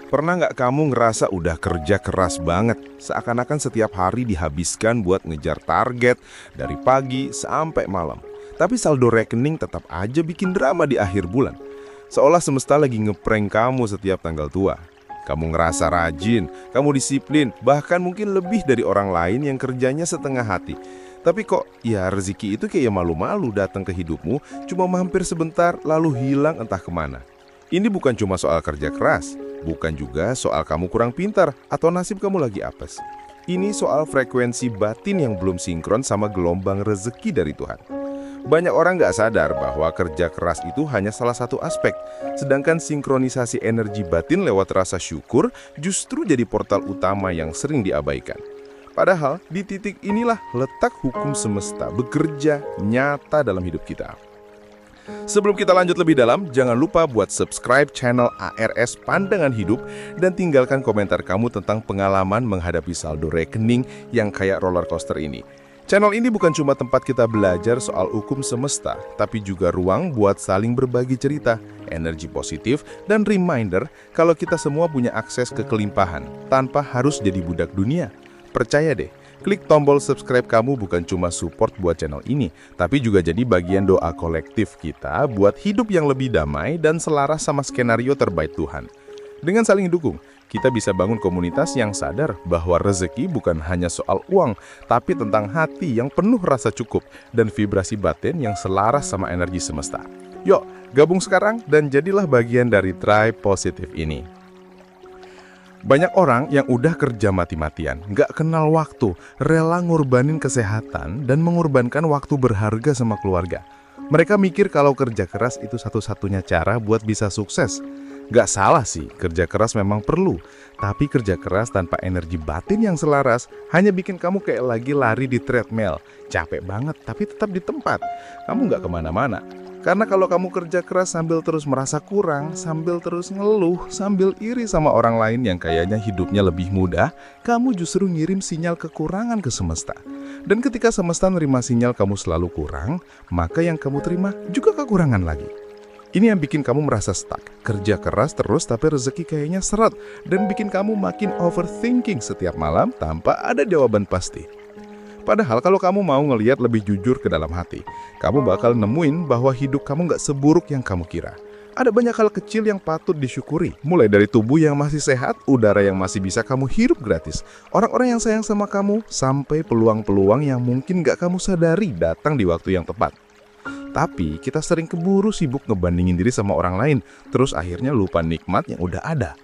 Pernah nggak kamu ngerasa udah kerja keras banget, seakan-akan setiap hari dihabiskan buat ngejar target dari pagi sampai malam. Tapi saldo rekening tetap aja bikin drama di akhir bulan. Seolah semesta lagi ngeprank kamu setiap tanggal tua. Kamu ngerasa rajin, kamu disiplin, bahkan mungkin lebih dari orang lain yang kerjanya setengah hati. Tapi kok ya rezeki itu kayak malu-malu datang ke hidupmu, cuma mampir sebentar lalu hilang entah kemana. Ini bukan cuma soal kerja keras, bukan juga soal kamu kurang pintar atau nasib kamu lagi apes. Ini soal frekuensi batin yang belum sinkron sama gelombang rezeki dari Tuhan. Banyak orang nggak sadar bahwa kerja keras itu hanya salah satu aspek, sedangkan sinkronisasi energi batin lewat rasa syukur justru jadi portal utama yang sering diabaikan. Padahal di titik inilah letak hukum semesta bekerja nyata dalam hidup kita. Sebelum kita lanjut lebih dalam, jangan lupa buat subscribe channel ARS Pandangan Hidup dan tinggalkan komentar kamu tentang pengalaman menghadapi saldo rekening yang kayak roller coaster ini. Channel ini bukan cuma tempat kita belajar soal hukum semesta, tapi juga ruang buat saling berbagi cerita, energi positif, dan reminder kalau kita semua punya akses ke kelimpahan tanpa harus jadi budak dunia. Percaya deh, klik tombol subscribe kamu bukan cuma support buat channel ini, tapi juga jadi bagian doa kolektif kita buat hidup yang lebih damai dan selaras sama skenario terbaik Tuhan. Dengan saling dukung, kita bisa bangun komunitas yang sadar bahwa rezeki bukan hanya soal uang, tapi tentang hati yang penuh rasa cukup dan vibrasi batin yang selaras sama energi semesta. Yuk, gabung sekarang dan jadilah bagian dari Tribe Positif ini. Banyak orang yang udah kerja mati-matian, nggak kenal waktu, rela ngorbanin kesehatan dan mengorbankan waktu berharga sama keluarga. Mereka mikir kalau kerja keras itu satu-satunya cara buat bisa sukses. Nggak salah sih, kerja keras memang perlu. Tapi kerja keras tanpa energi batin yang selaras hanya bikin kamu kayak lagi lari di treadmill. Capek banget, tapi tetap di tempat. Kamu nggak kemana-mana. Karena kalau kamu kerja keras sambil terus merasa kurang, sambil terus ngeluh, sambil iri sama orang lain yang kayaknya hidupnya lebih mudah, kamu justru ngirim sinyal kekurangan ke semesta. Dan ketika semesta nerima sinyal kamu selalu kurang, maka yang kamu terima juga kekurangan lagi. Ini yang bikin kamu merasa stuck, kerja keras terus tapi rezeki kayaknya seret, dan bikin kamu makin overthinking setiap malam tanpa ada jawaban pasti. Padahal kalau kamu mau ngelihat lebih jujur ke dalam hati, kamu bakal nemuin bahwa hidup kamu gak seburuk yang kamu kira. Ada banyak hal kecil yang patut disyukuri, mulai dari tubuh yang masih sehat, udara yang masih bisa kamu hirup gratis, orang-orang yang sayang sama kamu, sampai peluang-peluang yang mungkin gak kamu sadari datang di waktu yang tepat. Tapi kita sering keburu sibuk ngebandingin diri sama orang lain, terus akhirnya lupa nikmat yang udah ada.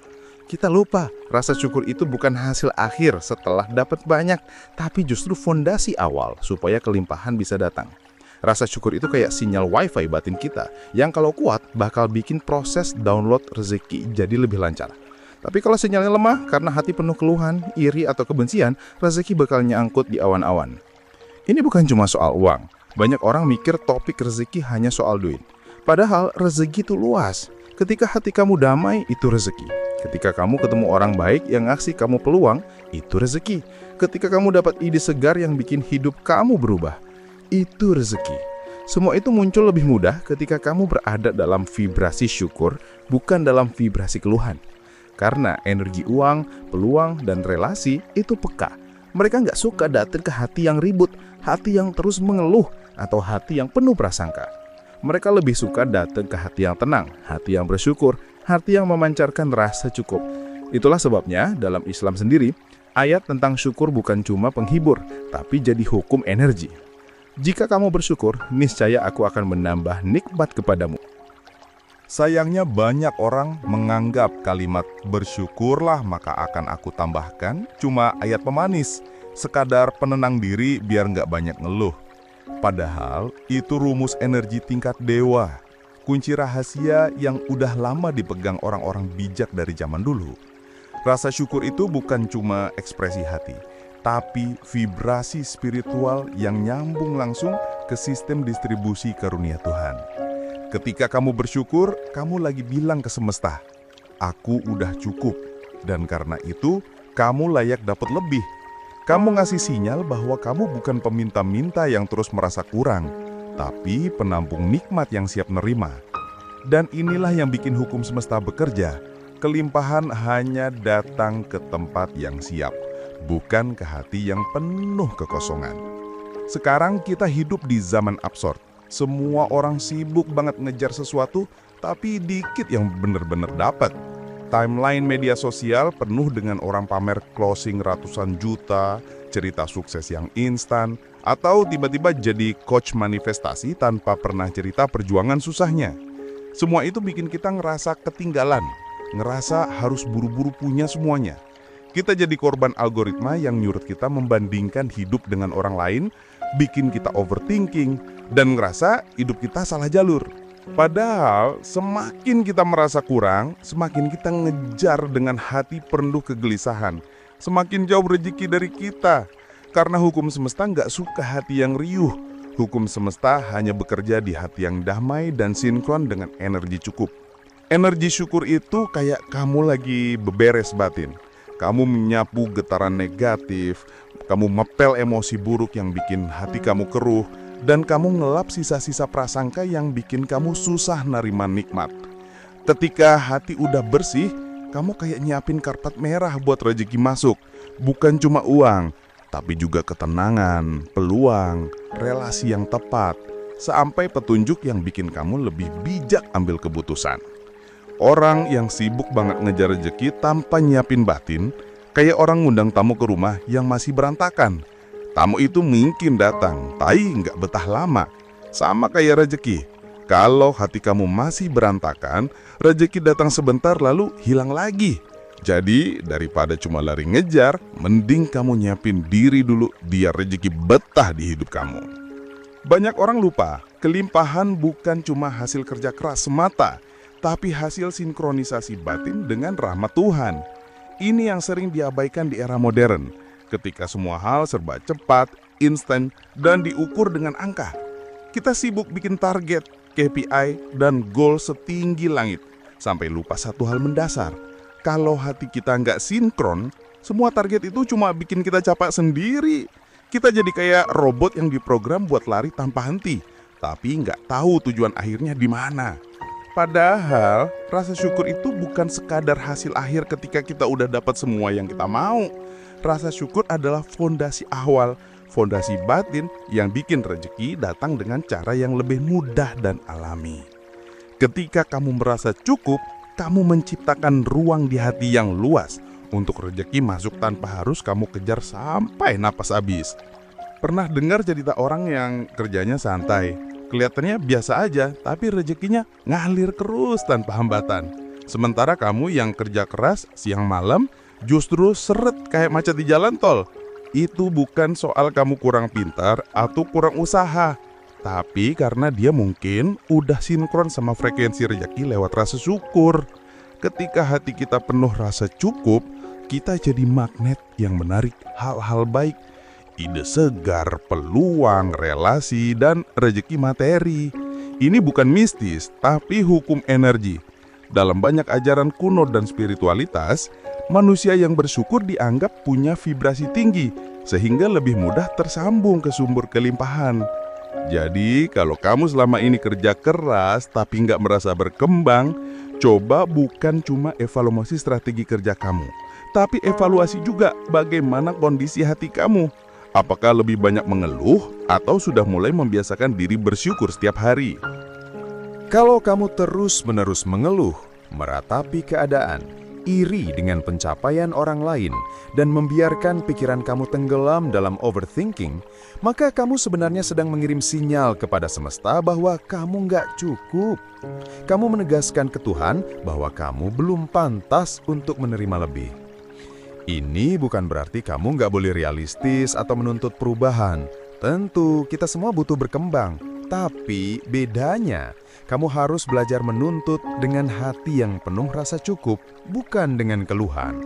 Kita lupa, rasa syukur itu bukan hasil akhir setelah dapat banyak, tapi justru fondasi awal supaya kelimpahan bisa datang. Rasa syukur itu kayak sinyal wifi batin kita, yang kalau kuat bakal bikin proses download rezeki jadi lebih lancar. Tapi kalau sinyalnya lemah karena hati penuh keluhan, iri atau kebencian, rezeki bakal nyangkut di awan-awan. Ini bukan cuma soal uang. Banyak orang mikir topik rezeki hanya soal duit. Padahal rezeki itu luas. Ketika hati kamu damai, itu rezeki. Ketika kamu ketemu orang baik yang ngasih kamu peluang, itu rezeki. Ketika kamu dapat ide segar yang bikin hidup kamu berubah, itu rezeki. Semua itu muncul lebih mudah ketika kamu berada dalam vibrasi syukur, bukan dalam vibrasi keluhan. Karena energi uang, peluang, dan relasi itu peka. Mereka nggak suka datang ke hati yang ribut, hati yang terus mengeluh, atau hati yang penuh prasangka. Mereka lebih suka datang ke hati yang tenang, hati yang bersyukur, hati yang memancarkan rasa cukup. Itulah sebabnya dalam Islam sendiri, ayat tentang syukur bukan cuma penghibur, tapi jadi hukum energi. Jika kamu bersyukur, niscaya aku akan menambah nikmat kepadamu. Sayangnya banyak orang menganggap kalimat bersyukurlah maka akan aku tambahkan cuma ayat pemanis, sekadar penenang diri biar nggak banyak ngeluh. Padahal itu rumus energi tingkat dewa, kunci rahasia yang udah lama dipegang orang-orang bijak dari zaman dulu. Rasa syukur itu bukan cuma ekspresi hati, tapi vibrasi spiritual yang nyambung langsung ke sistem distribusi karunia Tuhan. Ketika kamu bersyukur, kamu lagi bilang ke semesta, aku udah cukup, dan karena itu kamu layak dapat lebih. Kamu ngasih sinyal bahwa kamu bukan peminta-minta yang terus merasa kurang, tapi penampung nikmat yang siap nerima. Dan inilah yang bikin hukum semesta bekerja. kelimpahan hanya datang ke tempat yang siap, bukan ke hati yang penuh kekosongan. Sekarang kita hidup di zaman absurd. Semua orang sibuk banget ngejar sesuatu, tapi dikit yang benar-benar dapat. Timeline media sosial penuh dengan orang pamer closing ratusan juta, cerita sukses yang instan, atau tiba-tiba jadi coach manifestasi tanpa pernah cerita perjuangan susahnya. Semua itu bikin kita ngerasa ketinggalan, ngerasa harus buru-buru punya semuanya. Kita jadi korban algoritma yang nyuruh kita membandingkan hidup dengan orang lain, bikin kita overthinking, dan ngerasa hidup kita salah jalur. Padahal semakin kita merasa kurang, semakin kita ngejar dengan hati penuh kegelisahan. Semakin jauh rezeki dari kita. Karena hukum semesta nggak suka hati yang riuh. Hukum semesta hanya bekerja di hati yang damai dan sinkron dengan energi cukup. Energi syukur itu kayak kamu lagi beberes batin. Kamu menyapu getaran negatif, kamu mepel emosi buruk yang bikin hati kamu keruh, dan kamu ngelap sisa-sisa prasangka yang bikin kamu susah nerima nikmat. Ketika hati udah bersih, kamu kayak nyiapin karpet merah buat rezeki masuk. Bukan cuma uang, tapi juga ketenangan, peluang, relasi yang tepat, sampai petunjuk yang bikin kamu lebih bijak ambil keputusan. Orang yang sibuk banget ngejar rezeki tanpa nyiapin batin, kayak orang ngundang tamu ke rumah yang masih berantakan. Tamu itu mungkin datang, tapi nggak betah lama. Sama kayak rezeki. Kalau hati kamu masih berantakan, rezeki datang sebentar lalu hilang lagi. Jadi daripada cuma lari ngejar, mending kamu nyiapin diri dulu biar rezeki betah di hidup kamu. Banyak orang lupa, kelimpahan bukan cuma hasil kerja keras semata, tapi hasil sinkronisasi batin dengan rahmat Tuhan. Ini yang sering diabaikan di era modern. Ketika semua hal serba cepat, instan, dan diukur dengan angka. Kita sibuk bikin target, KPI, dan goal setinggi langit. Sampai lupa satu hal mendasar. Kalau hati kita nggak sinkron, semua target itu cuma bikin kita capek sendiri. Kita jadi kayak robot yang diprogram buat lari tanpa henti. Tapi nggak tahu tujuan akhirnya di mana. Padahal, rasa syukur itu bukan sekadar hasil akhir ketika kita udah dapat semua yang kita mau. Rasa syukur adalah fondasi awal, fondasi batin yang bikin rezeki datang dengan cara yang lebih mudah dan alami. Ketika kamu merasa cukup, kamu menciptakan ruang di hati yang luas untuk rezeki masuk tanpa harus kamu kejar sampai napas habis. Pernah dengar cerita orang yang kerjanya santai, kelihatannya biasa aja, tapi rezekinya ngalir terus tanpa hambatan. Sementara kamu yang kerja keras siang malam, justru seret kayak macet di jalan tol. Itu bukan soal kamu kurang pintar atau kurang usaha, tapi karena dia mungkin udah sinkron sama frekuensi rezeki lewat rasa syukur. Ketika hati kita penuh rasa cukup, kita jadi magnet yang menarik hal-hal baik, ide segar, peluang, relasi, dan rezeki materi. Ini bukan mistis, tapi hukum energi. Dalam banyak ajaran kuno dan spiritualitas, manusia yang bersyukur dianggap punya vibrasi tinggi, sehingga lebih mudah tersambung ke sumber kelimpahan. Jadi, kalau kamu selama ini kerja keras tapi nggak merasa berkembang, coba bukan cuma evaluasi strategi kerja kamu, tapi evaluasi juga bagaimana kondisi hati kamu. Apakah lebih banyak mengeluh atau sudah mulai membiasakan diri bersyukur setiap hari? Kalau kamu terus-menerus mengeluh, meratapi keadaan, iri dengan pencapaian orang lain, dan membiarkan pikiran kamu tenggelam dalam overthinking, maka kamu sebenarnya sedang mengirim sinyal kepada semesta bahwa kamu nggak cukup. Kamu menegaskan ke Tuhan bahwa kamu belum pantas untuk menerima lebih. Ini bukan berarti kamu nggak boleh realistis atau menuntut perubahan. Tentu, kita semua butuh berkembang. Tapi bedanya, kamu harus belajar menuntut dengan hati yang penuh rasa cukup, bukan dengan keluhan.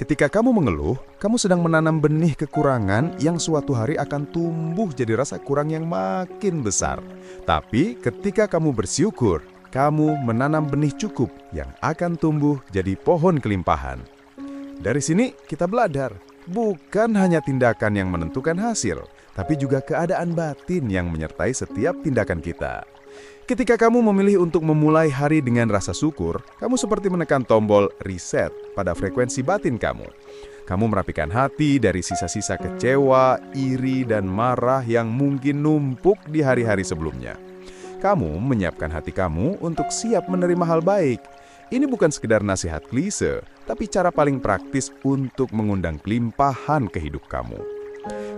Ketika kamu mengeluh, kamu sedang menanam benih kekurangan yang suatu hari akan tumbuh jadi rasa kurang yang makin besar. Tapi ketika kamu bersyukur, kamu menanam benih cukup yang akan tumbuh jadi pohon kelimpahan. Dari sini kita belajar, bukan hanya tindakan yang menentukan hasil, tapi juga keadaan batin yang menyertai setiap tindakan kita. Ketika kamu memilih untuk memulai hari dengan rasa syukur, kamu seperti menekan tombol reset pada frekuensi batin kamu. Kamu merapikan hati dari sisa-sisa kecewa, iri, dan marah yang mungkin numpuk di hari-hari sebelumnya. Kamu menyiapkan hati kamu untuk siap menerima hal baik. Ini bukan sekedar nasihat klise, tapi cara paling praktis untuk mengundang kelimpahan ke hidup kamu.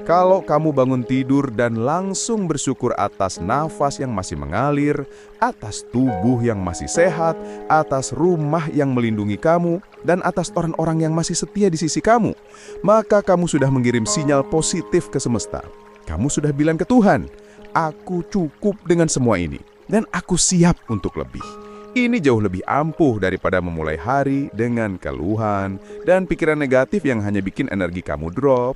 Kalau kamu bangun tidur dan langsung bersyukur atas nafas yang masih mengalir, atas tubuh yang masih sehat, atas rumah yang melindungi kamu, dan atas orang-orang yang masih setia di sisi kamu, maka kamu sudah mengirim sinyal positif ke semesta. Kamu sudah bilang ke Tuhan, aku cukup dengan semua ini, dan aku siap untuk lebih. Ini jauh lebih ampuh daripada memulai hari dengan keluhan dan pikiran negatif yang hanya bikin energi kamu drop.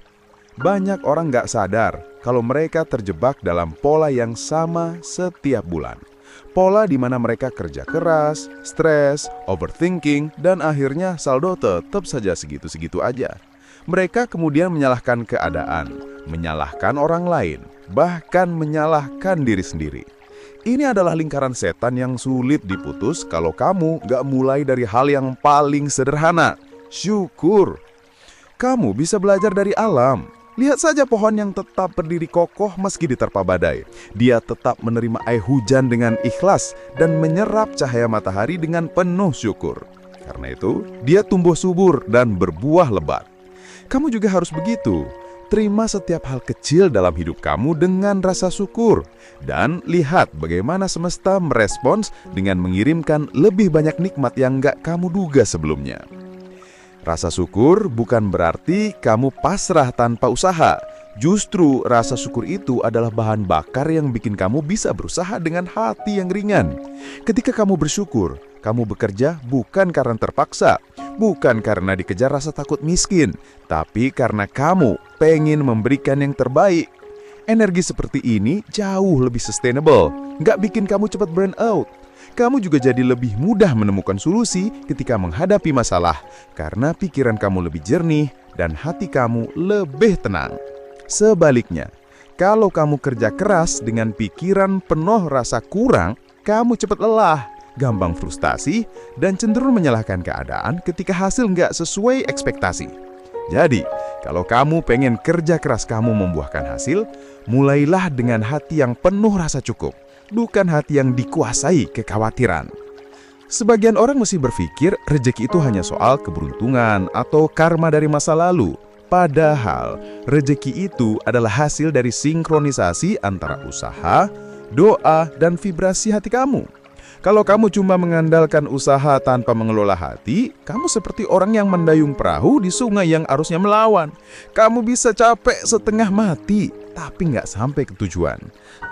Banyak orang nggak sadar kalau mereka terjebak dalam pola yang sama setiap bulan. Pola di mana mereka kerja keras, stres, overthinking, dan akhirnya saldo tetap saja segitu-segitu aja. Mereka kemudian menyalahkan keadaan, menyalahkan orang lain, bahkan menyalahkan diri sendiri. Ini adalah lingkaran setan yang sulit diputus kalau kamu nggak mulai dari hal yang paling sederhana, syukur. Kamu bisa belajar dari alam. Lihat saja pohon yang tetap berdiri kokoh meski diterpa badai. Dia tetap menerima air hujan dengan ikhlas dan menyerap cahaya matahari dengan penuh syukur. Karena itu, dia tumbuh subur dan berbuah lebat. Kamu juga harus begitu. Terima setiap hal kecil dalam hidup kamu dengan rasa syukur. Dan lihat bagaimana semesta merespons dengan mengirimkan lebih banyak nikmat yang gak kamu duga sebelumnya. Rasa syukur bukan berarti kamu pasrah tanpa usaha. Justru rasa syukur itu adalah bahan bakar yang bikin kamu bisa berusaha dengan hati yang ringan. Ketika kamu bersyukur, kamu bekerja bukan karena terpaksa, bukan karena dikejar rasa takut miskin, tapi karena kamu pengen memberikan yang terbaik. Energi seperti ini jauh lebih sustainable, nggak bikin kamu cepat burn out. Kamu juga jadi lebih mudah menemukan solusi ketika menghadapi masalah karena pikiran kamu lebih jernih dan hati kamu lebih tenang. Sebaliknya, kalau kamu kerja keras dengan pikiran penuh rasa kurang, kamu cepat lelah, gampang frustasi, dan cenderung menyalahkan keadaan ketika hasil nggak sesuai ekspektasi. Jadi, kalau kamu pengen kerja keras kamu membuahkan hasil, mulailah dengan hati yang penuh rasa cukup. Bukan hati yang dikuasai kekhawatiran. Sebagian orang masih berpikir rezeki itu hanya soal keberuntungan atau karma dari masa lalu. Padahal, rezeki itu adalah hasil dari sinkronisasi antara usaha, doa, dan vibrasi hati kamu. Kalau kamu cuma mengandalkan usaha tanpa mengelola hati, kamu seperti orang yang mendayung perahu di sungai yang arusnya melawan. Kamu bisa capek setengah mati, tapi nggak sampai ke tujuan.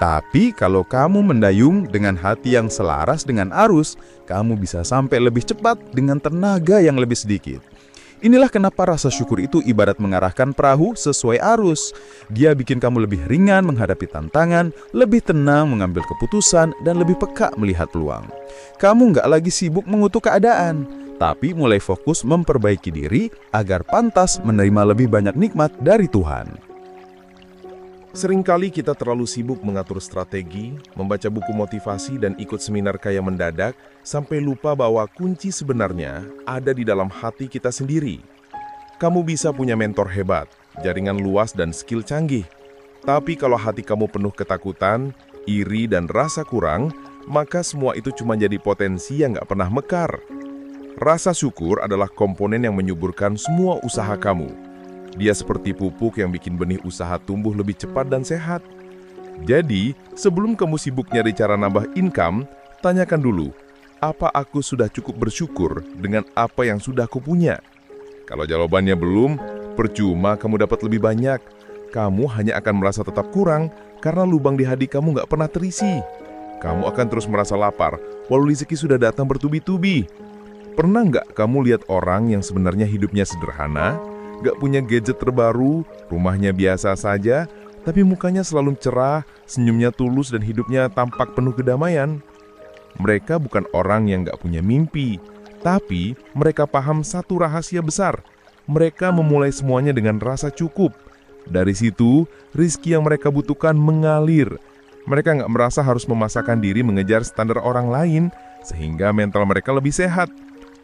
Tapi kalau kamu mendayung dengan hati yang selaras dengan arus, kamu bisa sampai lebih cepat dengan tenaga yang lebih sedikit. Inilah kenapa rasa syukur itu ibarat mengarahkan perahu sesuai arus. Dia bikin kamu lebih ringan menghadapi tantangan, lebih tenang mengambil keputusan, dan lebih peka melihat peluang. Kamu nggak lagi sibuk mengutuk keadaan, tapi mulai fokus memperbaiki diri agar pantas menerima lebih banyak nikmat dari Tuhan. Seringkali kita terlalu sibuk mengatur strategi, membaca buku motivasi dan ikut seminar kaya mendadak, sampai lupa bahwa kunci sebenarnya ada di dalam hati kita sendiri. Kamu bisa punya mentor hebat, jaringan luas dan skill canggih. Tapi kalau hati kamu penuh ketakutan, iri dan rasa kurang, maka semua itu cuma jadi potensi yang gak pernah mekar. Rasa syukur adalah komponen yang menyuburkan semua usaha kamu. Dia seperti pupuk yang bikin benih usaha tumbuh lebih cepat dan sehat. Jadi, sebelum kamu sibuk nyari cara nambah income, tanyakan dulu, apa aku sudah cukup bersyukur dengan apa yang sudah aku punya? Kalau jawabannya belum, percuma kamu dapat lebih banyak. Kamu hanya akan merasa tetap kurang karena lubang di hati kamu nggak pernah terisi. Kamu akan terus merasa lapar, walau rezeki sudah datang bertubi-tubi. Pernah nggak kamu lihat orang yang sebenarnya hidupnya sederhana, gak punya gadget terbaru, rumahnya biasa saja, tapi mukanya selalu cerah, senyumnya tulus dan hidupnya tampak penuh kedamaian? Mereka bukan orang yang gak punya mimpi, tapi mereka paham satu rahasia besar. Mereka memulai semuanya dengan rasa cukup. Dari situ, rezeki yang mereka butuhkan mengalir. Mereka nggak merasa harus memaksakan diri mengejar standar orang lain, sehingga mental mereka lebih sehat.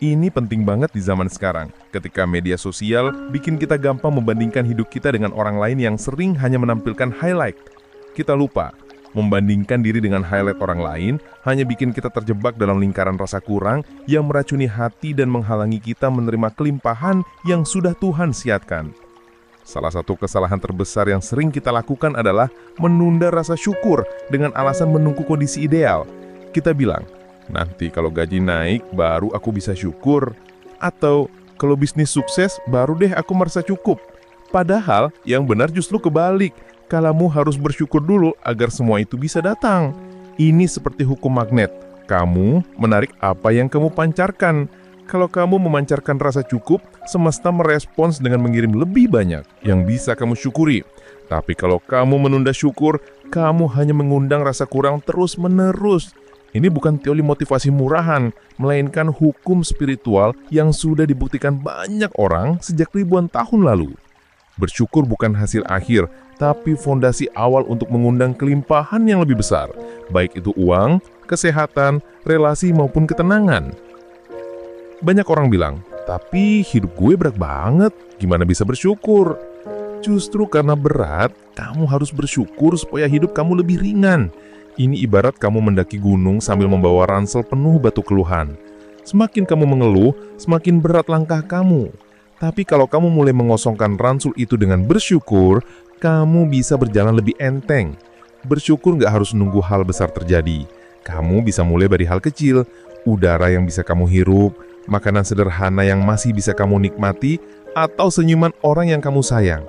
Ini penting banget di zaman sekarang, ketika media sosial bikin kita gampang membandingkan hidup kita dengan orang lain yang sering hanya menampilkan highlight. Kita lupa, membandingkan diri dengan highlight orang lain hanya bikin kita terjebak dalam lingkaran rasa kurang yang meracuni hati dan menghalangi kita menerima kelimpahan yang sudah Tuhan siapkan. Salah satu kesalahan terbesar yang sering kita lakukan adalah menunda rasa syukur dengan alasan menunggu kondisi ideal. Kita bilang, nanti kalau gaji naik baru aku bisa syukur. Atau kalau bisnis sukses baru deh aku merasa cukup. Padahal yang benar justru kebalik. Kamu harus bersyukur dulu agar semua itu bisa datang. Ini seperti hukum magnet. Kamu menarik apa yang kamu pancarkan. Kalau kamu memancarkan rasa cukup, semesta merespons dengan mengirim lebih banyak yang bisa kamu syukuri. Tapi kalau kamu menunda syukur, kamu hanya mengundang rasa kurang terus-menerus. Ini bukan teori motivasi murahan, melainkan hukum spiritual yang sudah dibuktikan banyak orang sejak ribuan tahun lalu. Bersyukur bukan hasil akhir, tapi fondasi awal untuk mengundang kelimpahan yang lebih besar, baik itu uang, kesehatan, relasi maupun ketenangan. Banyak orang bilang, tapi hidup gue berat banget, gimana bisa bersyukur? Justru karena berat, kamu harus bersyukur supaya hidup kamu lebih ringan. Ini ibarat kamu mendaki gunung sambil membawa ransel penuh batu keluhan. Semakin kamu mengeluh, semakin berat langkah kamu. Tapi kalau kamu mulai mengosongkan ransel itu dengan bersyukur, kamu bisa berjalan lebih enteng. Bersyukur nggak harus nunggu hal besar terjadi. Kamu bisa mulai dari hal kecil, udara yang bisa kamu hirup, makanan sederhana yang masih bisa kamu nikmati, atau senyuman orang yang kamu sayang.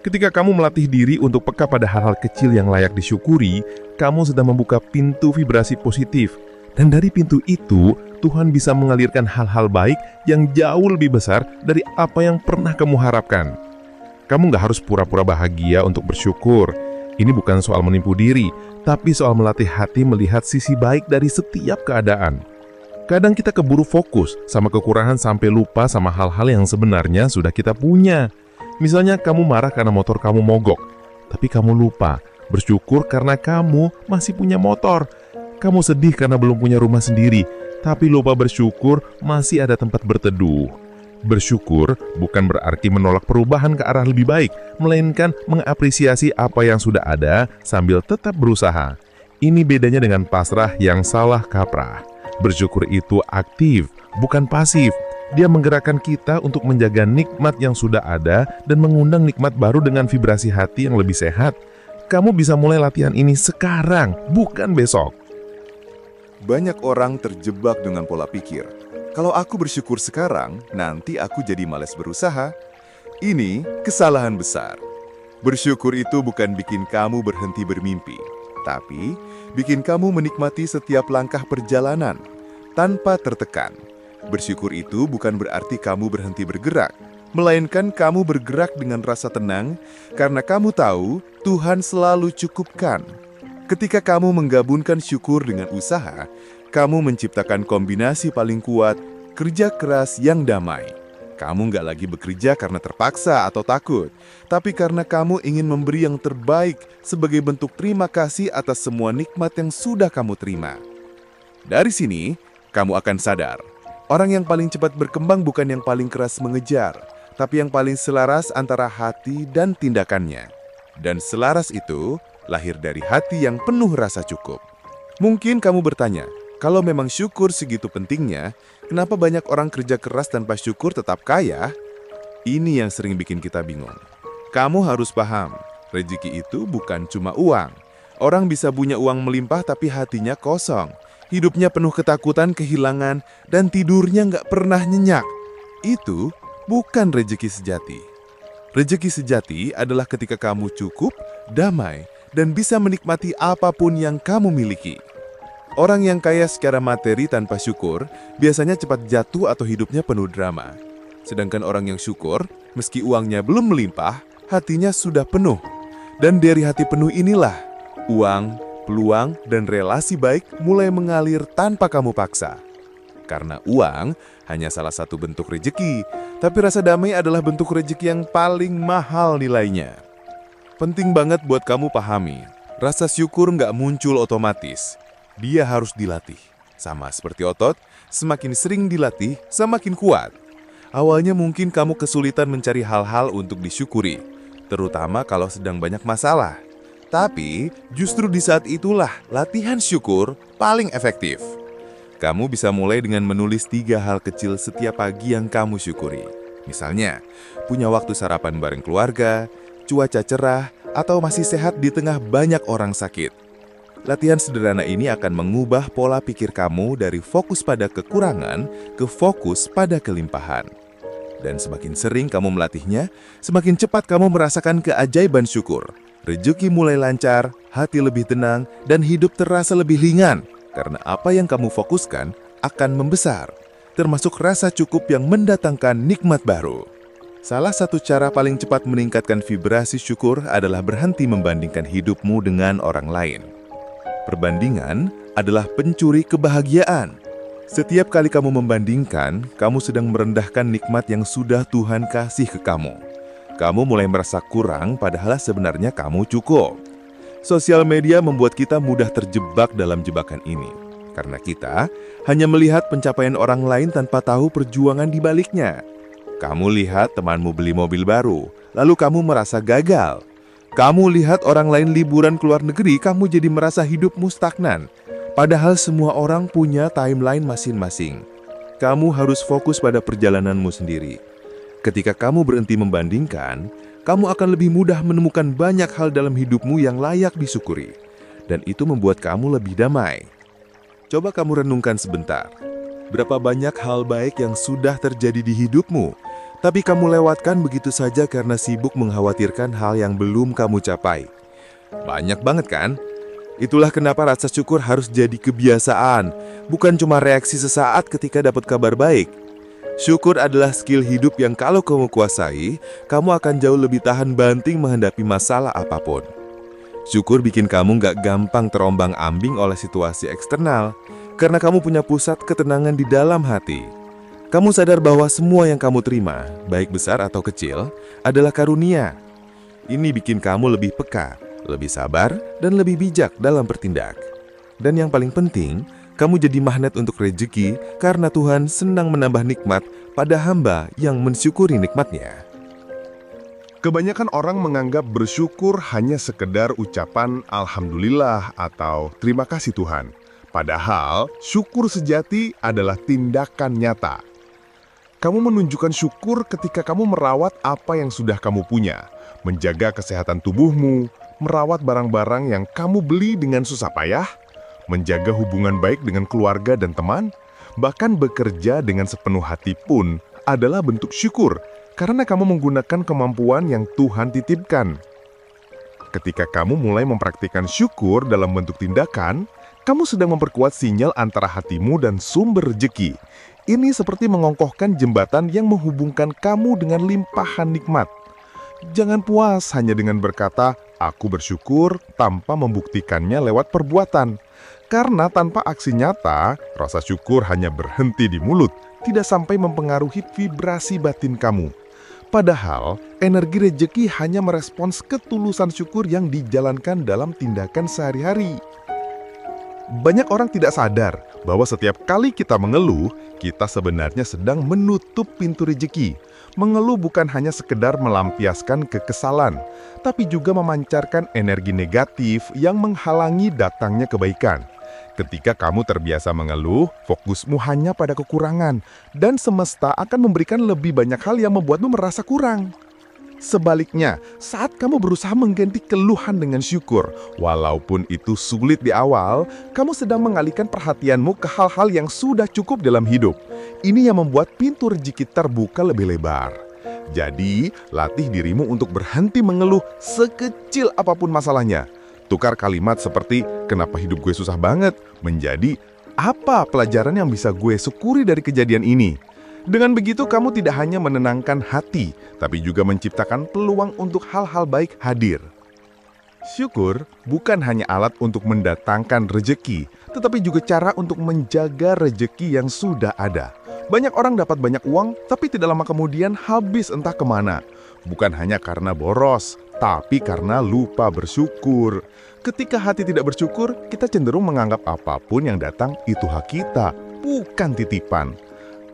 Ketika kamu melatih diri untuk peka pada hal-hal kecil yang layak disyukuri, kamu sedang membuka pintu vibrasi positif. Dan dari pintu itu, Tuhan bisa mengalirkan hal-hal baik yang jauh lebih besar dari apa yang pernah kamu harapkan. Kamu nggak harus pura-pura bahagia untuk bersyukur. Ini bukan soal menipu diri, tapi soal melatih hati melihat sisi baik dari setiap keadaan. Kadang kita keburu fokus sama kekurangan sampai lupa sama hal-hal yang sebenarnya sudah kita punya. Misalnya kamu marah karena motor kamu mogok, tapi kamu lupa bersyukur karena kamu masih punya motor. Kamu sedih karena belum punya rumah sendiri, tapi lupa bersyukur masih ada tempat berteduh. Bersyukur bukan berarti menolak perubahan ke arah lebih baik, melainkan mengapresiasi apa yang sudah ada sambil tetap berusaha. Ini bedanya dengan pasrah yang salah kaprah. Bersyukur itu aktif, bukan pasif. Dia menggerakkan kita untuk menjaga nikmat yang sudah ada dan mengundang nikmat baru dengan vibrasi hati yang lebih sehat. Kamu bisa mulai latihan ini sekarang, bukan besok. Banyak orang terjebak dengan pola pikir, kalau aku bersyukur sekarang, nanti aku jadi malas berusaha. Ini kesalahan besar. Bersyukur itu bukan bikin kamu berhenti bermimpi, tapi bikin kamu menikmati setiap langkah perjalanan tanpa tertekan. Bersyukur itu bukan berarti kamu berhenti bergerak, melainkan kamu bergerak dengan rasa tenang karena kamu tahu Tuhan selalu cukupkan. Ketika kamu menggabungkan syukur dengan usaha, kamu menciptakan kombinasi paling kuat, kerja keras yang damai. Kamu nggak lagi bekerja karena terpaksa atau takut, tapi karena kamu ingin memberi yang terbaik sebagai bentuk terima kasih atas semua nikmat yang sudah kamu terima. Dari sini, kamu akan sadar, orang yang paling cepat berkembang bukan yang paling keras mengejar, tapi yang paling selaras antara hati dan tindakannya. Dan selaras itu lahir dari hati yang penuh rasa cukup. Mungkin kamu bertanya, kalau memang syukur segitu pentingnya, kenapa banyak orang kerja keras tanpa syukur tetap kaya? Ini yang sering bikin kita bingung. Kamu harus paham, rezeki itu bukan cuma uang. Orang bisa punya uang melimpah tapi hatinya kosong. Hidupnya penuh ketakutan kehilangan dan tidurnya nggak pernah nyenyak. Itu bukan rezeki sejati. Rezeki sejati adalah ketika kamu cukup, damai, dan bisa menikmati apapun yang kamu miliki. Orang yang kaya secara materi tanpa syukur biasanya cepat jatuh atau hidupnya penuh drama. Sedangkan orang yang syukur, meski uangnya belum melimpah, hatinya sudah penuh. Dan dari hati penuh inilah, uang, peluang, dan relasi baik mulai mengalir tanpa kamu paksa. Karena uang hanya salah satu bentuk rezeki, tapi rasa damai adalah bentuk rezeki yang paling mahal nilainya. Penting banget buat kamu pahami, Rasa syukur nggak muncul otomatis. Dia harus dilatih. Sama seperti otot, semakin sering dilatih, semakin kuat. Awalnya mungkin kamu kesulitan mencari hal-hal untuk disyukuri, terutama kalau sedang banyak masalah. Tapi, justru di saat itulah latihan syukur paling efektif. Kamu bisa mulai dengan menulis 3 hal kecil setiap pagi yang kamu syukuri. Misalnya, punya waktu sarapan bareng keluarga, cuaca cerah, atau masih sehat di tengah banyak orang sakit. Latihan sederhana ini akan mengubah pola pikir kamu dari fokus pada kekurangan ke fokus pada kelimpahan. Dan semakin sering kamu melatihnya, semakin cepat kamu merasakan keajaiban syukur. Rezeki mulai lancar, hati lebih tenang, dan hidup terasa lebih ringan. Karena apa yang kamu fokuskan akan membesar, termasuk rasa cukup yang mendatangkan nikmat baru. Salah satu cara paling cepat meningkatkan vibrasi syukur adalah berhenti membandingkan hidupmu dengan orang lain. Perbandingan adalah pencuri kebahagiaan. Setiap kali kamu membandingkan, kamu sedang merendahkan nikmat yang sudah Tuhan kasih ke kamu. Kamu mulai merasa kurang padahal sebenarnya kamu cukup. Sosial media membuat kita mudah terjebak dalam jebakan ini. Karena kita hanya melihat pencapaian orang lain tanpa tahu perjuangan di baliknya. Kamu lihat temanmu beli mobil baru, lalu kamu merasa gagal. Kamu lihat orang lain liburan ke luar negeri, kamu jadi merasa hidupmu stagnan. Padahal semua orang punya timeline masing-masing. Kamu harus fokus pada perjalananmu sendiri. Ketika kamu berhenti membandingkan, kamu akan lebih mudah menemukan banyak hal dalam hidupmu yang layak disyukuri. Dan itu membuat kamu lebih damai. Coba kamu renungkan sebentar. Berapa banyak hal baik yang sudah terjadi di hidupmu, tapi kamu lewatkan begitu saja karena sibuk mengkhawatirkan hal yang belum kamu capai. Banyak banget kan? Itulah kenapa rasa syukur harus jadi kebiasaan, bukan cuma reaksi sesaat ketika dapat kabar baik. Syukur adalah skill hidup yang kalau kamu kuasai, kamu akan jauh lebih tahan banting menghadapi masalah apapun. Syukur bikin kamu gak gampang terombang-ambing oleh situasi eksternal, karena kamu punya pusat ketenangan di dalam hati. Kamu sadar bahwa semua yang kamu terima, baik besar atau kecil, adalah karunia. Ini bikin kamu lebih peka, lebih sabar, dan lebih bijak dalam bertindak. Dan yang paling penting, kamu jadi magnet untuk rezeki karena Tuhan senang menambah nikmat pada hamba yang mensyukuri nikmatnya. Kebanyakan orang menganggap bersyukur hanya sekedar ucapan Alhamdulillah atau terima kasih Tuhan. Padahal, syukur sejati adalah tindakan nyata. Kamu menunjukkan syukur ketika kamu merawat apa yang sudah kamu punya, menjaga kesehatan tubuhmu, merawat barang-barang yang kamu beli dengan susah payah, menjaga hubungan baik dengan keluarga dan teman, bahkan bekerja dengan sepenuh hati pun adalah bentuk syukur karena kamu menggunakan kemampuan yang Tuhan titipkan. Ketika kamu mulai mempraktikkan syukur dalam bentuk tindakan, kamu sedang memperkuat sinyal antara hatimu dan sumber rezeki. Ini seperti mengongkohkan jembatan yang menghubungkan kamu dengan limpahan nikmat. Jangan puas hanya dengan berkata, "Aku bersyukur," tanpa membuktikannya lewat perbuatan. Karena tanpa aksi nyata, rasa syukur hanya berhenti di mulut, tidak sampai mempengaruhi vibrasi batin kamu. Padahal, energi rezeki hanya merespons ketulusan syukur yang dijalankan dalam tindakan sehari-hari. Banyak orang tidak sadar bahwa setiap kali kita mengeluh, kita sebenarnya sedang menutup pintu rezeki. Mengeluh bukan hanya sekedar melampiaskan kekesalan, tapi juga memancarkan energi negatif yang menghalangi datangnya kebaikan. Ketika kamu terbiasa mengeluh, fokusmu hanya pada kekurangan, dan semesta akan memberikan lebih banyak hal yang membuatmu merasa kurang. Sebaliknya, saat kamu berusaha mengganti keluhan dengan syukur, walaupun itu sulit di awal, kamu sedang mengalihkan perhatianmu ke hal-hal yang sudah cukup dalam hidup. Ini yang membuat pintu rezeki terbuka lebih lebar. Jadi, latih dirimu untuk berhenti mengeluh sekecil apapun masalahnya. Tukar kalimat seperti, "Kenapa hidup gue susah banget?" menjadi, "Apa pelajaran yang bisa gue syukuri dari kejadian ini?" Dengan begitu, kamu tidak hanya menenangkan hati, tapi juga menciptakan peluang untuk hal-hal baik hadir. Syukur bukan hanya alat untuk mendatangkan rezeki, tetapi juga cara untuk menjaga rezeki yang sudah ada. Banyak orang dapat banyak uang, tapi tidak lama kemudian habis entah kemana. Bukan hanya karena boros, tapi karena lupa bersyukur. Ketika hati tidak bersyukur, kita cenderung menganggap apapun yang datang itu hak kita, bukan titipan.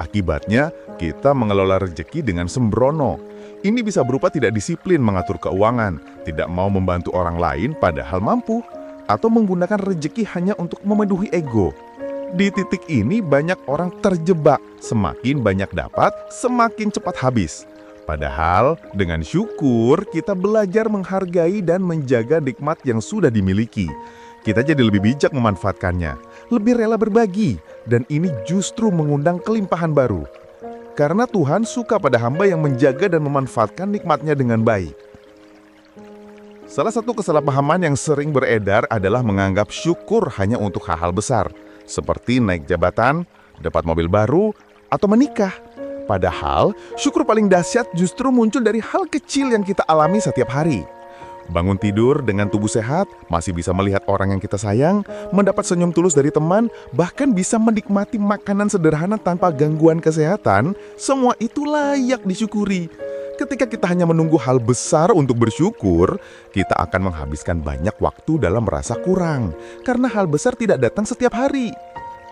Akibatnya, kita mengelola rezeki dengan sembrono. Ini bisa berupa tidak disiplin mengatur keuangan, tidak mau membantu orang lain padahal mampu, atau menggunakan rezeki hanya untuk memenuhi ego. Di titik ini banyak orang terjebak, semakin banyak dapat, semakin cepat habis. Padahal dengan syukur kita belajar menghargai dan menjaga nikmat yang sudah dimiliki. Kita jadi lebih bijak memanfaatkannya, lebih rela berbagi, dan ini justru mengundang kelimpahan baru. Karena Tuhan suka pada hamba yang menjaga dan memanfaatkan nikmatnya dengan baik. Salah satu kesalahpahaman yang sering beredar adalah menganggap syukur hanya untuk hal-hal besar, seperti naik jabatan, dapat mobil baru, atau menikah. Padahal, syukur paling dahsyat justru muncul dari hal kecil yang kita alami setiap hari. Bangun tidur dengan tubuh sehat, masih bisa melihat orang yang kita sayang, mendapat senyum tulus dari teman, bahkan bisa menikmati makanan sederhana tanpa gangguan kesehatan, semua itu layak disyukuri. Ketika kita hanya menunggu hal besar untuk bersyukur, kita akan menghabiskan banyak waktu dalam merasa kurang, karena hal besar tidak datang setiap hari.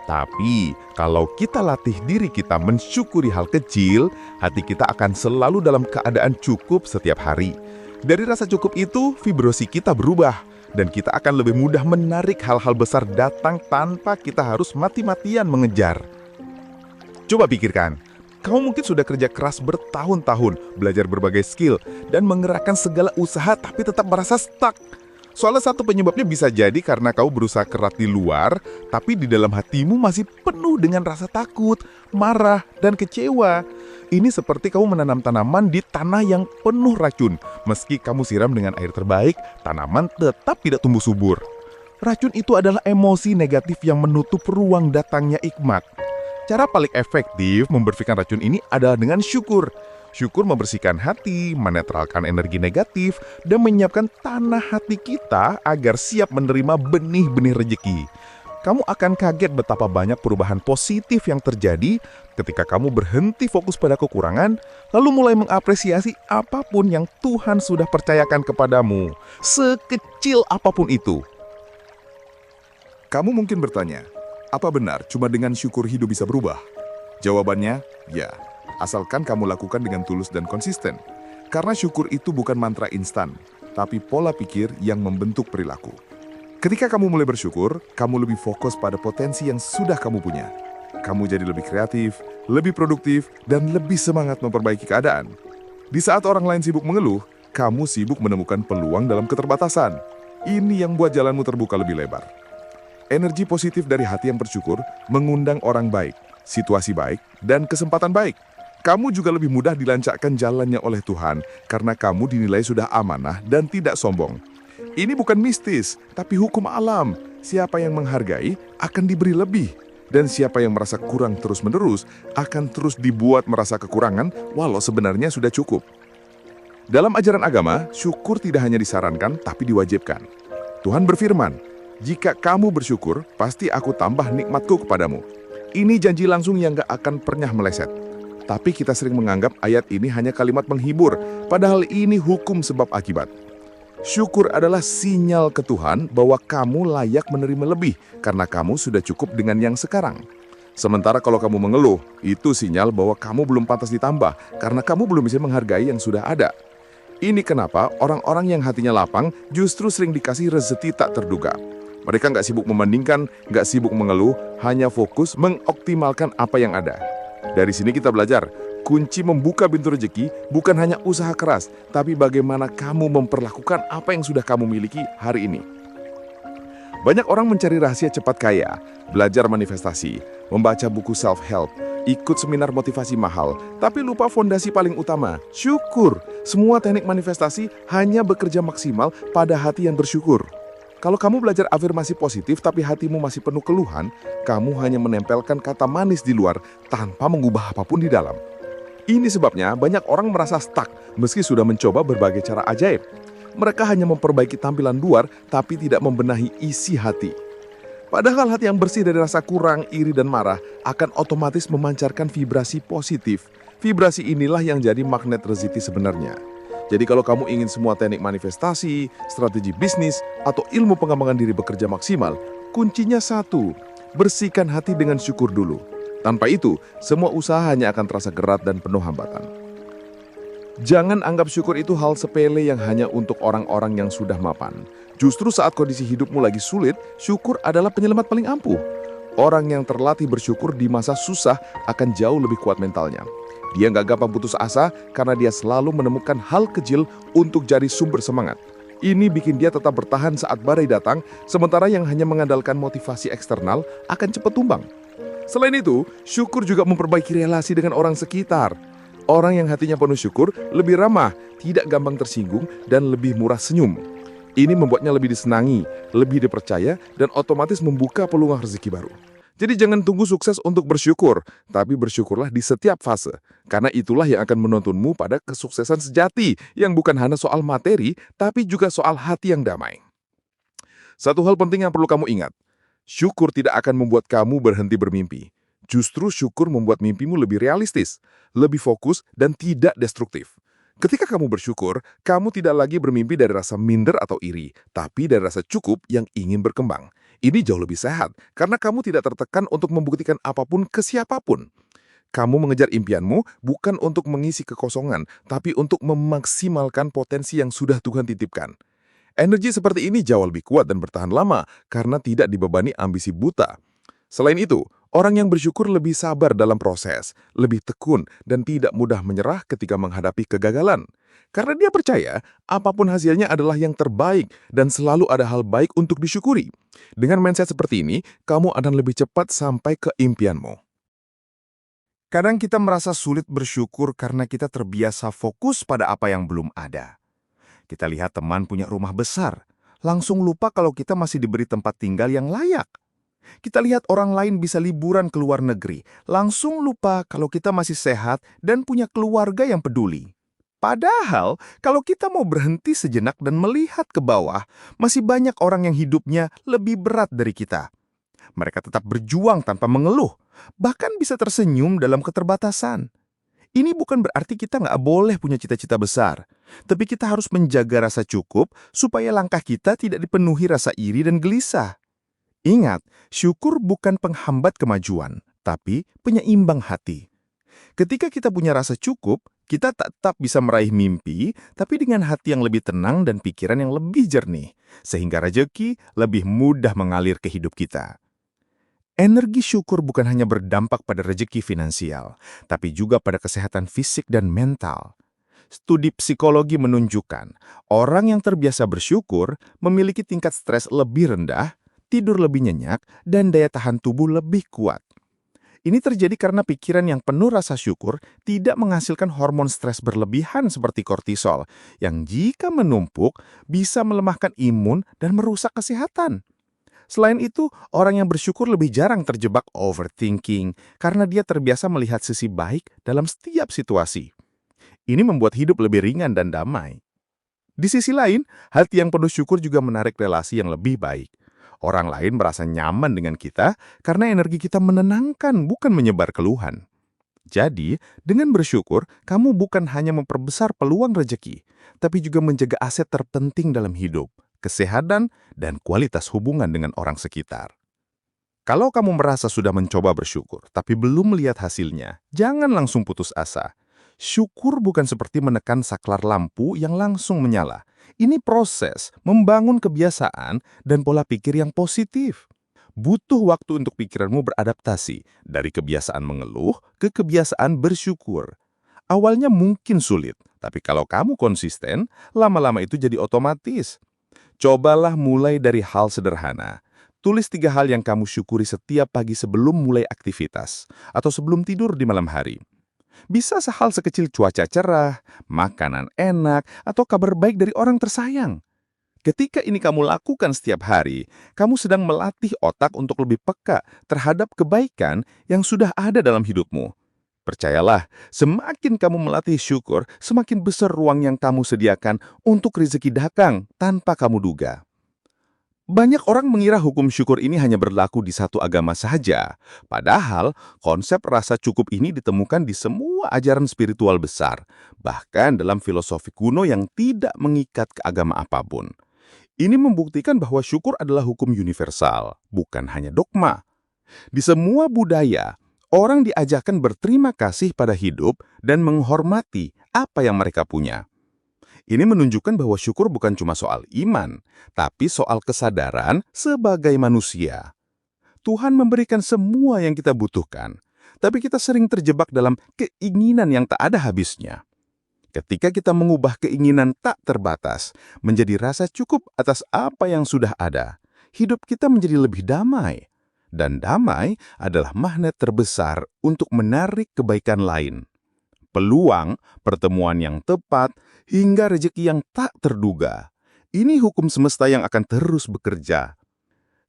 Tapi, kalau kita latih diri kita mensyukuri hal kecil, hati kita akan selalu dalam keadaan cukup setiap hari. Dari rasa cukup itu, vibrasi kita berubah, dan kita akan lebih mudah menarik hal-hal besar datang tanpa kita harus mati-matian mengejar. Coba pikirkan, kamu mungkin sudah kerja keras bertahun-tahun, belajar berbagai skill, dan mengerahkan segala usaha tapi tetap merasa stuck. Salah satu penyebabnya bisa jadi karena kau berusaha keras di luar, tapi di dalam hatimu masih penuh dengan rasa takut, marah, dan kecewa. Ini seperti kamu menanam tanaman di tanah yang penuh racun. Meski kamu siram dengan air terbaik, tanaman tetap tidak tumbuh subur. Racun itu adalah emosi negatif yang menutup ruang datangnya hikmat. Cara paling efektif membersihkan racun ini adalah dengan syukur. Syukur membersihkan hati, menetralkan energi negatif, dan menyiapkan tanah hati kita agar siap menerima benih-benih rezeki. Kamu akan kaget betapa banyak perubahan positif yang terjadi ketika kamu berhenti fokus pada kekurangan, lalu mulai mengapresiasi apapun yang Tuhan sudah percayakan kepadamu, sekecil apapun itu. Kamu mungkin bertanya, apa benar cuma dengan syukur hidup bisa berubah? Jawabannya, ya. Asalkan kamu lakukan dengan tulus dan konsisten. Karena syukur itu bukan mantra instan, tapi pola pikir yang membentuk perilaku. Ketika kamu mulai bersyukur, kamu lebih fokus pada potensi yang sudah kamu punya. Kamu jadi lebih kreatif, lebih produktif, dan lebih semangat memperbaiki keadaan. Di saat orang lain sibuk mengeluh, kamu sibuk menemukan peluang dalam keterbatasan. Ini yang buat jalanmu terbuka lebih lebar. Energi positif dari hati yang bersyukur mengundang orang baik, situasi baik, dan kesempatan baik. Kamu juga lebih mudah dilancarkan jalannya oleh Tuhan karena kamu dinilai sudah amanah dan tidak sombong. Ini bukan mistis, tapi hukum alam. Siapa yang menghargai akan diberi lebih. Dan siapa yang merasa kurang terus-menerus akan terus dibuat merasa kekurangan walau sebenarnya sudah cukup. Dalam ajaran agama, syukur tidak hanya disarankan tapi diwajibkan. Tuhan berfirman, "Jika kamu bersyukur, pasti aku tambah nikmatku kepadamu." Ini janji langsung yang gak akan pernah meleset. Tapi kita sering menganggap ayat ini hanya kalimat menghibur, padahal ini hukum sebab akibat. Syukur adalah sinyal ke Tuhan bahwa kamu layak menerima lebih karena kamu sudah cukup dengan yang sekarang. Sementara kalau kamu mengeluh, itu sinyal bahwa kamu belum pantas ditambah karena kamu belum bisa menghargai yang sudah ada. Ini kenapa orang-orang yang hatinya lapang justru sering dikasih rezeki tak terduga. Mereka nggak sibuk membandingkan, nggak sibuk mengeluh, hanya fokus mengoptimalkan apa yang ada. Dari sini kita belajar, kunci membuka pintu rezeki bukan hanya usaha keras, tapi bagaimana kamu memperlakukan apa yang sudah kamu miliki hari ini. Banyak orang mencari rahasia cepat kaya, belajar manifestasi, membaca buku self-help, ikut seminar motivasi mahal, tapi lupa fondasi paling utama, syukur. Semua teknik manifestasi hanya bekerja maksimal pada hati yang bersyukur. Kalau kamu belajar afirmasi positif tapi hatimu masih penuh keluhan, kamu hanya menempelkan kata manis di luar tanpa mengubah apapun di dalam. Ini sebabnya banyak orang merasa stuck meski sudah mencoba berbagai cara ajaib. Mereka hanya memperbaiki tampilan luar tapi tidak membenahi isi hati. Padahal hati yang bersih dari rasa kurang, iri, dan marah akan otomatis memancarkan vibrasi positif. Vibrasi inilah yang jadi magnet rezeki sebenarnya. Jadi kalau kamu ingin semua teknik manifestasi, strategi bisnis, atau ilmu pengembangan diri bekerja maksimal, kuncinya satu, bersihkan hati dengan syukur dulu. Tanpa itu, semua usaha hanya akan terasa berat dan penuh hambatan. Jangan anggap syukur itu hal sepele yang hanya untuk orang-orang yang sudah mapan. Justru saat kondisi hidupmu lagi sulit, syukur adalah penyelamat paling ampuh. Orang yang terlatih bersyukur di masa susah akan jauh lebih kuat mentalnya. Dia nggak gampang putus asa karena dia selalu menemukan hal kecil untuk jadi sumber semangat. Ini bikin dia tetap bertahan saat badai datang, sementara yang hanya mengandalkan motivasi eksternal akan cepat tumbang. Selain itu, syukur juga memperbaiki relasi dengan orang sekitar. Orang yang hatinya penuh syukur lebih ramah, tidak gampang tersinggung, dan lebih murah senyum. Ini membuatnya lebih disenangi, lebih dipercaya, dan otomatis membuka peluang rezeki baru. Jadi jangan tunggu sukses untuk bersyukur, tapi bersyukurlah di setiap fase. Karena itulah yang akan menuntunmu pada kesuksesan sejati, yang bukan hanya soal materi, tapi juga soal hati yang damai. Satu hal penting yang perlu kamu ingat, syukur tidak akan membuat kamu berhenti bermimpi. Justru syukur membuat mimpimu lebih realistis, lebih fokus, dan tidak destruktif. Ketika kamu bersyukur, kamu tidak lagi bermimpi dari rasa minder atau iri, tapi dari rasa cukup yang ingin berkembang. Ini jauh lebih sehat, karena kamu tidak tertekan untuk membuktikan apapun ke siapapun. Kamu mengejar impianmu bukan untuk mengisi kekosongan, tapi untuk memaksimalkan potensi yang sudah Tuhan titipkan. Energi seperti ini jauh lebih kuat dan bertahan lama, karena tidak dibebani ambisi buta. Selain itu, orang yang bersyukur lebih sabar dalam proses, lebih tekun, dan tidak mudah menyerah ketika menghadapi kegagalan. Karena dia percaya, apapun hasilnya adalah yang terbaik dan selalu ada hal baik untuk disyukuri. Dengan mindset seperti ini, kamu akan lebih cepat sampai ke impianmu. Kadang kita merasa sulit bersyukur karena kita terbiasa fokus pada apa yang belum ada. Kita lihat teman punya rumah besar, langsung lupa kalau kita masih diberi tempat tinggal yang layak. Kita lihat orang lain bisa liburan ke luar negeri, langsung lupa kalau kita masih sehat dan punya keluarga yang peduli. Padahal, kalau kita mau berhenti sejenak dan melihat ke bawah, masih banyak orang yang hidupnya lebih berat dari kita. Mereka tetap berjuang tanpa mengeluh, bahkan bisa tersenyum dalam keterbatasan. Ini bukan berarti kita nggak boleh punya cita-cita besar, tapi kita harus menjaga rasa cukup supaya langkah kita tidak dipenuhi rasa iri dan gelisah. Ingat, syukur bukan penghambat kemajuan, tapi penyeimbang hati. Ketika kita punya rasa cukup, kita tetap bisa meraih mimpi, tapi dengan hati yang lebih tenang dan pikiran yang lebih jernih, sehingga rezeki lebih mudah mengalir ke hidup kita. Energi syukur bukan hanya berdampak pada rezeki finansial, tapi juga pada kesehatan fisik dan mental. Studi psikologi menunjukkan, orang yang terbiasa bersyukur memiliki tingkat stres lebih rendah, tidur lebih nyenyak, dan daya tahan tubuh lebih kuat. Ini terjadi karena pikiran yang penuh rasa syukur tidak menghasilkan hormon stres berlebihan seperti kortisol, yang jika menumpuk bisa melemahkan imun dan merusak kesehatan. Selain itu, orang yang bersyukur lebih jarang terjebak overthinking karena dia terbiasa melihat sisi baik dalam setiap situasi. Ini membuat hidup lebih ringan dan damai. Di sisi lain, hati yang penuh syukur juga menarik relasi yang lebih baik. Orang lain merasa nyaman dengan kita karena energi kita menenangkan, bukan menyebar keluhan. Jadi, dengan bersyukur, kamu bukan hanya memperbesar peluang rezeki, tapi juga menjaga aset terpenting dalam hidup, kesehatan, dan kualitas hubungan dengan orang sekitar. Kalau kamu merasa sudah mencoba bersyukur, tapi belum melihat hasilnya, jangan langsung putus asa. Syukur bukan seperti menekan saklar lampu yang langsung menyala. Ini proses membangun kebiasaan dan pola pikir yang positif. Butuh waktu untuk pikiranmu beradaptasi dari kebiasaan mengeluh ke kebiasaan bersyukur. Awalnya mungkin sulit, tapi kalau kamu konsisten, lama-lama itu jadi otomatis. Cobalah mulai dari hal sederhana. Tulis 3 hal yang kamu syukuri setiap pagi sebelum mulai aktivitas atau sebelum tidur di malam hari. Bisa hal sekecil cuaca cerah, makanan enak, atau kabar baik dari orang tersayang. Ketika ini kamu lakukan setiap hari, kamu sedang melatih otak untuk lebih peka terhadap kebaikan yang sudah ada dalam hidupmu. Percayalah, semakin kamu melatih syukur, semakin besar ruang yang kamu sediakan untuk rezeki datang tanpa kamu duga. Banyak orang mengira hukum syukur ini hanya berlaku di satu agama saja. Padahal, konsep rasa cukup ini ditemukan di semua ajaran spiritual besar, bahkan dalam filosofi kuno yang tidak mengikat ke agama apapun. Ini membuktikan bahwa syukur adalah hukum universal, bukan hanya dogma. Di semua budaya, orang diajarkan berterima kasih pada hidup dan menghormati apa yang mereka punya. Ini menunjukkan bahwa syukur bukan cuma soal iman, tapi soal kesadaran sebagai manusia. Tuhan memberikan semua yang kita butuhkan, tapi kita sering terjebak dalam keinginan yang tak ada habisnya. Ketika kita mengubah keinginan tak terbatas menjadi rasa cukup atas apa yang sudah ada, hidup kita menjadi lebih damai. Dan damai adalah magnet terbesar untuk menarik kebaikan lain. Peluang, pertemuan yang tepat, hingga rezeki yang tak terduga. Ini hukum semesta yang akan terus bekerja.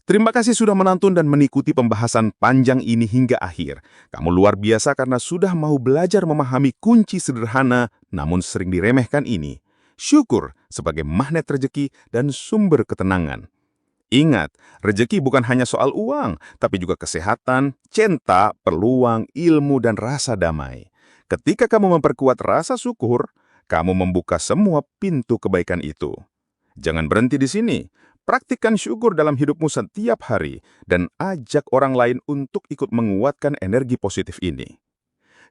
Terima kasih sudah menonton dan mengikuti pembahasan panjang ini hingga akhir. Kamu luar biasa karena sudah mau belajar memahami kunci sederhana namun sering diremehkan ini. Syukur sebagai magnet rezeki dan sumber ketenangan. Ingat, rezeki bukan hanya soal uang, tapi juga kesehatan, cinta, peluang, ilmu, dan rasa damai. Ketika kamu memperkuat rasa syukur, kamu membuka semua pintu kebaikan itu. Jangan berhenti di sini. Praktikkan syukur dalam hidupmu setiap hari dan ajak orang lain untuk ikut menguatkan energi positif ini.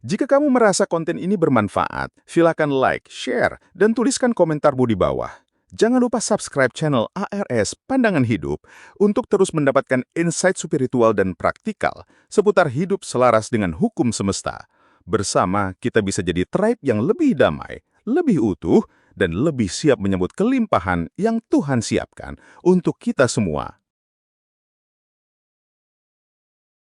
Jika kamu merasa konten ini bermanfaat, silakan like, share, dan tuliskan komentarmu di bawah. Jangan lupa subscribe channel ARS Pandangan Hidup untuk terus mendapatkan insight spiritual dan praktikal seputar hidup selaras dengan hukum semesta. Bersama, kita bisa jadi tribe yang lebih damai, lebih utuh, dan lebih siap menyambut kelimpahan yang Tuhan siapkan untuk kita semua.